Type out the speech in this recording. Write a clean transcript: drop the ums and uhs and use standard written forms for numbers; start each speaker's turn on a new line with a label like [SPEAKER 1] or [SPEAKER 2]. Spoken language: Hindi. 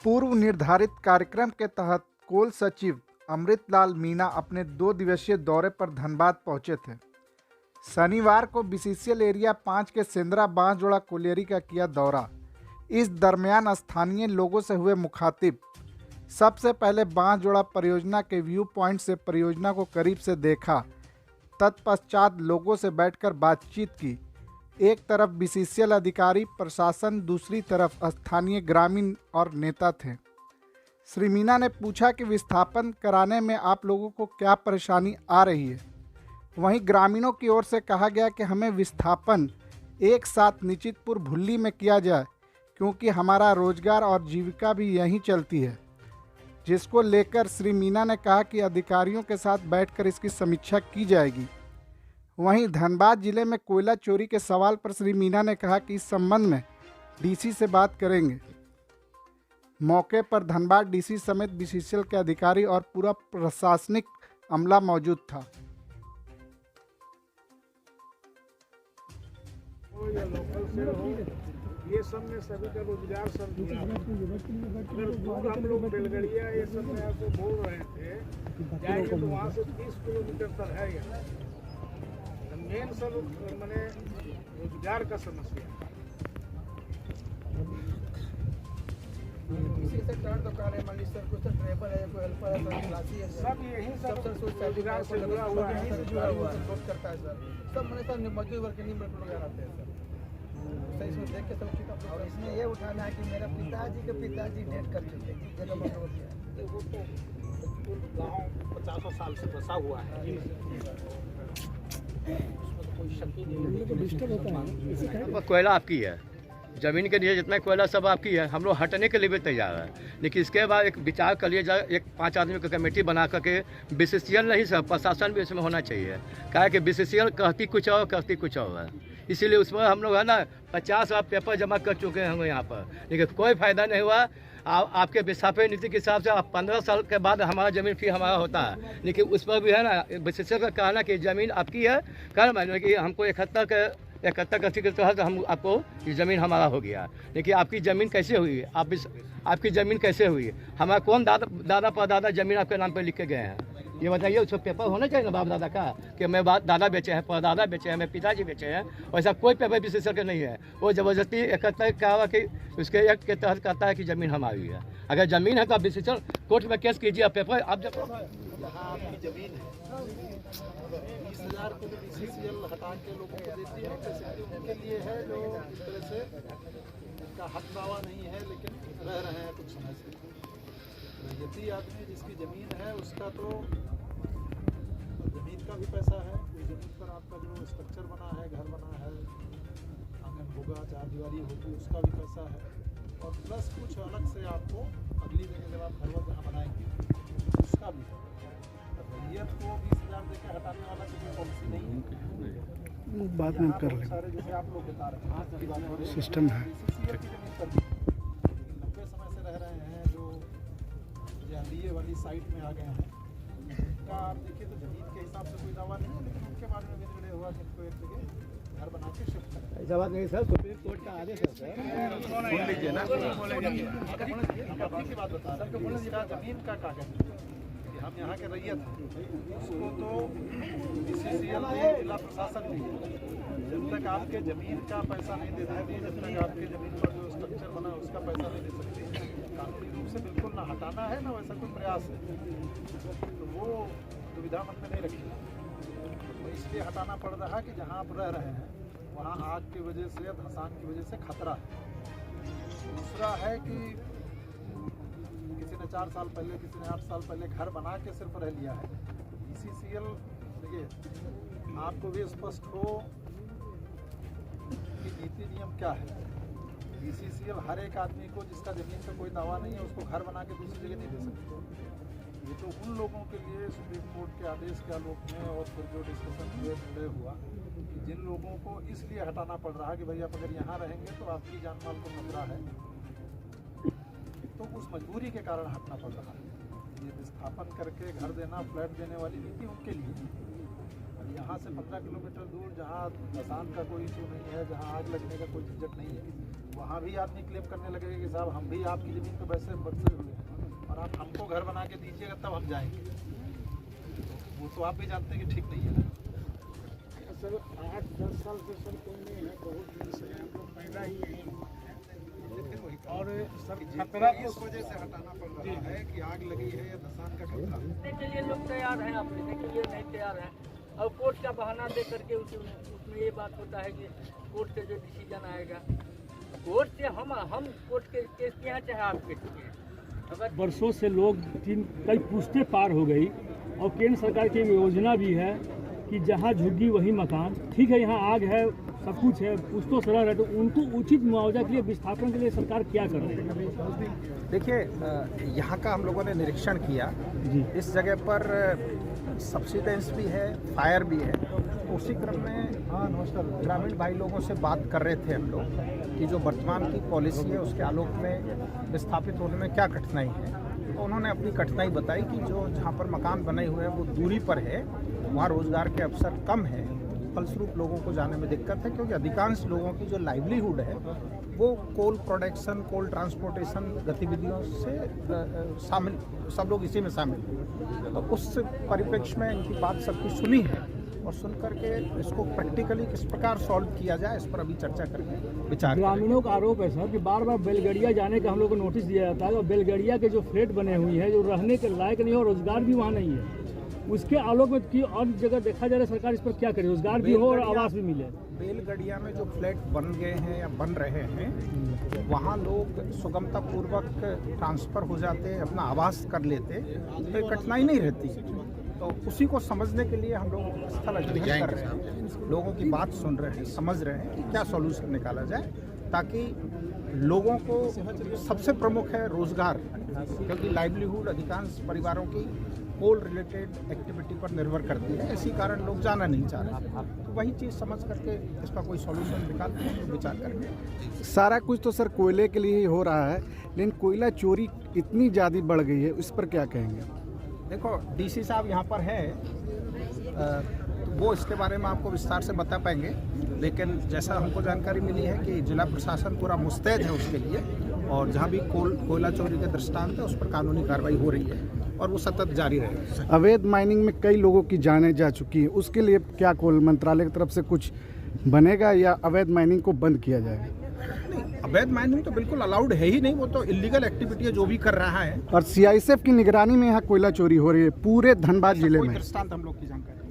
[SPEAKER 1] पूर्व निर्धारित कार्यक्रम के तहत कोल सचिव अमृतलाल मीणा अपने 2 दिवसीय दौरे पर धनबाद पहुंचे थे। शनिवार को बीसीसीएल एरिया 5 के सेंद्रा बांसजोड़ा कोलियरी का किया दौरा। इस दरमियान स्थानीय लोगों से हुए मुखातिब। सबसे पहले बांसजोड़ा परियोजना के व्यू पॉइंट से परियोजना को करीब से देखा। तत्पश्चात लोगों से बैठकर बातचीत की। एक तरफ बीसीसीएल अधिकारी प्रशासन, दूसरी तरफ स्थानीय ग्रामीण और नेता थे। श्री मीणा ने पूछा कि विस्थापन कराने में आप लोगों को क्या परेशानी आ रही है। वहीं ग्रामीणों की ओर से कहा गया कि हमें विस्थापन एक साथ निश्चितपुर भुल्ली में किया जाए, क्योंकि हमारा रोजगार और जीविका भी यहीं चलती है, जिसको लेकर श्री मीणा ने कहा कि अधिकारियों के साथ बैठकर इसकी समीक्षा की जाएगी। वहीं धनबाद जिले में कोयला चोरी के सवाल पर श्री मीणा ने कहा कि इस संबंध में डीसी से बात करेंगे। मौके पर धनबाद डीसी समेत बीसीसीएल के अधिकारी और पूरा प्रशासनिक अमला मौजूद था।
[SPEAKER 2] या लोकल से हो, ये सब में सभी का रोजगार सब जुड़ा है। अगर दूर हम लोग बेलगड़िया ये सब में आपको बोल रहे थे जाएंगे तो वहाँ से 30 किलोमीटर तक है। मेन सब मैंने रोजगार का समस्या है।
[SPEAKER 3] किसी से दुकान है, मान लीजिए सर, कुछ ड्राइवर है, कोई हेल्पर है, कोई खलासी है,
[SPEAKER 2] सब यही सब
[SPEAKER 3] रोजगार से जुड़ा हुआ है, यहीं से जुड़ा हुआ है, सब करता है सर। सब मैंने सर मजदूर वर्ग के निम्न लोग आते हैं सर। सही इसमें देख के सब चीज अपने और इसमें ये उठाना है कि मेरा पिताजी डेट कर चुके हैं, जगह बंद हो गया है।
[SPEAKER 2] वो तो गाँव 50 साल से बसा हुआ है, उसमें कोई शक ही नहीं है।
[SPEAKER 4] कोयला आपकी है, जमीन के लिए जितना कोयला सब आपकी है। हम लोग हटने के लिए भी तैयार है, लेकिन इसके बाद एक विचार कर लिया जाए, एक 5 आदमी की कमेटी बना करके बीसीसीएल नहीं सब प्रशासन भी इसमें होना चाहिए। क्या कि बीसीसीएल कहती कुछ और करती कुछ और है, इसीलिए उसमें हम लोग है ना 50 लाख पेपर जमा कर चुके हैं यहाँ पर, लेकिन कोई फायदा नहीं हुआ। आपके विस्थापन नीति के हिसाब से आप 15 साल के बाद हमारा ज़मीन फिर हमारा होता है, लेकिन उस पर भी है ना बीसीसीएल का कहना कि ज़मीन आपकी है, कर मैंने कि हमको 71 कथी के तहत हम आपको ये ज़मीन हमारा हो गया। लेकिन आपकी ज़मीन कैसे हुई? आपकी ज़मीन कैसे हुई? हमारा कौन दादा परदादा ज़मीन आपके नाम पर लिख के गए हैं? ये बताइए। उसको पेपर होना चाहिए ना बाप दादा का, कि मैं दादा बेचे हैं, परदादा बेचे हैं, मैं पिताजी बेचे हैं। वैसा कोई पेपर बीसीसीएल का नहीं है। वो ज़बरदस्ती 71 कहा कि उसके एक्ट के तहत कहता है कि ज़मीन हमारी है। अगर ज़मीन है तो आप बीसीसीएल कोर्ट में केस कीजिए। पेपर आप जब
[SPEAKER 2] आपकी जमीन है 20,000 को बीसीसीएल हटा के लोगों को देती है, बेसिकली उनके लिए है जो इस तरह से उनका हक दावा नहीं है, लेकिन रह रहे हैं कुछ समय से। यदि आदमी जिसकी ज़मीन है उसका तो ज़मीन का भी पैसा है, उस ज़मीन पर आपका जो स्ट्रक्चर बना है, घर बना है, आंगन होगा, चारदीवारी होगी, उसका भी पैसा है, और प्लस कुछ अलग से आपको अगली जगह जब आप घर वर जहाँ बनाएंगे उसका भी है। रैयत को 20,000 देकर हटाने वाला कोई पॉलिसी नहीं है।
[SPEAKER 1] बाद में कर लेंगे,
[SPEAKER 2] सारे जैसे आप लोग बता रहे हैं
[SPEAKER 1] सिस्टम है।
[SPEAKER 2] बीसीसीएल की ज़मीन पर भी लंबे समय से रह रहे हैं, जो एनडीए वाली साइट में आ गए हैं, उनका आप देखिए तो जमीन के हिसाब से कोई दावा नहीं है, लेकिन उनके बारे में भी निर्णय हुआ कि इनको एक जगह घर बना के शिफ्ट करें।
[SPEAKER 4] ऐसा बात नहीं सर, सुप्रीम कोर्ट का आदेश है सर।
[SPEAKER 2] सुन लीजिए ना, की बात बता रहे हैं, इसका जमीन का कागज कि हम यहाँ के रैयत हैं, उसको तो बीसीसीएल ने, जिला प्रशासन ने, जब तक आपके ज़मीन का पैसा नहीं दे सकती, जब तक आपके ज़मीन पर जो स्ट्रक्चर बना है उसका पैसा नहीं दे सकती, कानूनी रूप से बिल्कुल ना हटाना है ना वैसा कोई प्रयास है, तो वो दुविधा मन में नहीं रखी। तो इसलिए हटाना पड़ रहा है कि जहाँ आप रह रहे हैं वहाँ आग की वजह से, धंसान की वजह से खतरा है। दूसरा है कि किसी ने 4 साल पहले, किसी ने 8 साल पहले घर बना के सिर्फ रह लिया है। बीसीसीएल देखिए आपको भी स्पष्ट हो कि नीति नियम क्या है। बीसीसीएल हर एक आदमी को जिसका ज़मीन पर कोई दावा नहीं है उसको घर बना के दूसरी जगह नहीं दे सकते। ये तो उन लोगों के लिए सुप्रीम कोर्ट के आदेश के आलोक में और फिर जो डिस्कशन हुए निर्णय हुआ कि जिन लोगों को इसलिए हटाना पड़ रहा है कि भाई आप अगर यहाँ रहेंगे तो आपकी जान माल को खतरा है, तो उस मजबूरी के कारण हटना पड़ रहा है। ये विस्थापन करके घर देना, फ्लैट देने वाली नीति उनके लिए। यहाँ से 15 किलोमीटर दूर जहाँ मसान का कोई इशू नहीं है, जहाँ आग लगने का कोई झंझट नहीं है, वहाँ भी आदमी क्लेम करने लगेगा कि साहब हम भी आपकी ज़मीन पे वैसे बरसे हुए हैं और आप हमको घर बना के दीजिएगा तब हम जाएंगे। वो तो आप भी जानते हैं कि ठीक नहीं है ना।
[SPEAKER 5] सर 8-10 साल से सर कोई नहीं है, बहुत दिन से हम लोग पैदा ही यहीं और सर खतरा
[SPEAKER 2] इस वजह से हटाना पड़ रहा है कि आग लगी है या नुकसान का खतरा है।
[SPEAKER 6] करने के लिए लोग तैयार हैं, आप लेने के लिए नहीं तैयार हैं। और कोर्ट का बहाना दे करके उसमें ये बात होता है कि कोर्ट से जो डिसीजन आएगा, कोर्ट से हम कोर्ट के केस किए हैं चाहे आप केस किए हैं। अगर
[SPEAKER 5] वर्षों से लोग कई पुश्ते पार हो गई और केंद्र सरकार की योजना भी है कि जहाँ झुग्गी वही मकान। ठीक है, यहाँ आग है, सब कुछ है, पुश्तों से रह रहे, तो उनको उचित मुआवजा के लिए विस्थापन के लिए सरकार क्या कर रही है?
[SPEAKER 3] देखिए, यहाँ का हम लोगों ने निरीक्षण किया
[SPEAKER 5] जी।
[SPEAKER 3] इस जगह पर सब्सिडेंस भी है, फायर भी है। तो उसी क्रम में ग्रामीण भाई लोगों से बात कर रहे थे हम लोग कि जो वर्तमान की पॉलिसी है उसके आलोक में विस्थापित होने में क्या कठिनाई है। तो उन्होंने अपनी कठिनाई बताई कि जो जहाँ पर मकान बने हुए हैं वो दूरी पर है, वहाँ रोज़गार के अवसर कम है, फलस्वरूप लोगों को जाने में दिक्कत है, क्योंकि अधिकांश लोगों की जो लाइवलीहुड है वो कोल प्रोडक्शन, कोल ट्रांसपोर्टेशन गतिविधियों से शामिल, सब लोग इसी में शामिल हैं। तो उस परिप्रेक्ष्य में इनकी बात सबकी सुनी है और सुन करके इसको प्रैक्टिकली किस प्रकार सॉल्व किया जाए इस पर अभी चर्चा करके विचार करेंगे।
[SPEAKER 5] ग्रामीणों का आरोप है सर कि बार बार बेलगड़िया जाने का हम लोग को नोटिस दिया जाता है और बेलगड़िया के जो फ्लैट बने हुई हैं जो रहने के लायक नहीं और रोजगार भी वहाँ नहीं है। उसके आलोक में कि और जगह देखा जा रहा है सरकार इस पर क्या करे, रोजगार भी हो और आवास भी मिले।
[SPEAKER 3] बेलगड़िया में जो फ्लैट बन गए हैं या बन रहे हैं वहाँ लोग सुगमतापूर्वक ट्रांसफ़र हो जाते, अपना आवास कर लेते, तो कठिनाई नहीं रहती। तो उसी को समझने के लिए हम लोग स्थल अध्ययन कर रहे हैं, लोगों की बात सुन रहे हैं, समझ रहे हैं कि क्या सॉल्यूशन निकाला जाए, ताकि लोगों को सबसे प्रमुख है रोज़गार, क्योंकि लाइवलीहुड अधिकांश परिवारों की कोल रिलेटेड एक्टिविटी पर निर्भर करती है। इसी कारण लोग जाना नहीं चाह रहे। तो वही चीज़ समझ करके इसका कोई सॉल्यूशन निकालते हैं, विचार करेंगे।
[SPEAKER 1] सारा कुछ तो सर कोयले के लिए ही हो रहा है, लेकिन कोयला चोरी इतनी ज़्यादा बढ़ गई है, इस पर क्या कहेंगे?
[SPEAKER 3] देखो, डीसी साहब यहाँ पर है, वो इसके बारे में आपको विस्तार से बता पाएंगे, लेकिन जैसा हमको जानकारी मिली है कि जिला प्रशासन पूरा मुस्तैद है उसके लिए, और जहाँ भी कोयला चोरी के दृष्टांत है उस पर कानूनी कार्रवाई हो रही है और वो सतत जारी रहेगी।
[SPEAKER 1] अवैध माइनिंग में कई लोगों की जानें जा चुकी हैं, उसके लिए क्या कोल मंत्रालय की तरफ से कुछ बनेगा या अवैध माइनिंग को बंद किया जाएगा?
[SPEAKER 3] नहीं, अवैध माइनिंग तो बिल्कुल अलाउड है ही नहीं, वो तो इलीगल एक्टिविटी है जो भी कर रहा है।
[SPEAKER 1] और CISF की निगरानी में यहाँ कोयला चोरी हो रही है पूरे धनबाद जिले में।
[SPEAKER 3] दृष्टांत हम लोग की जानकारी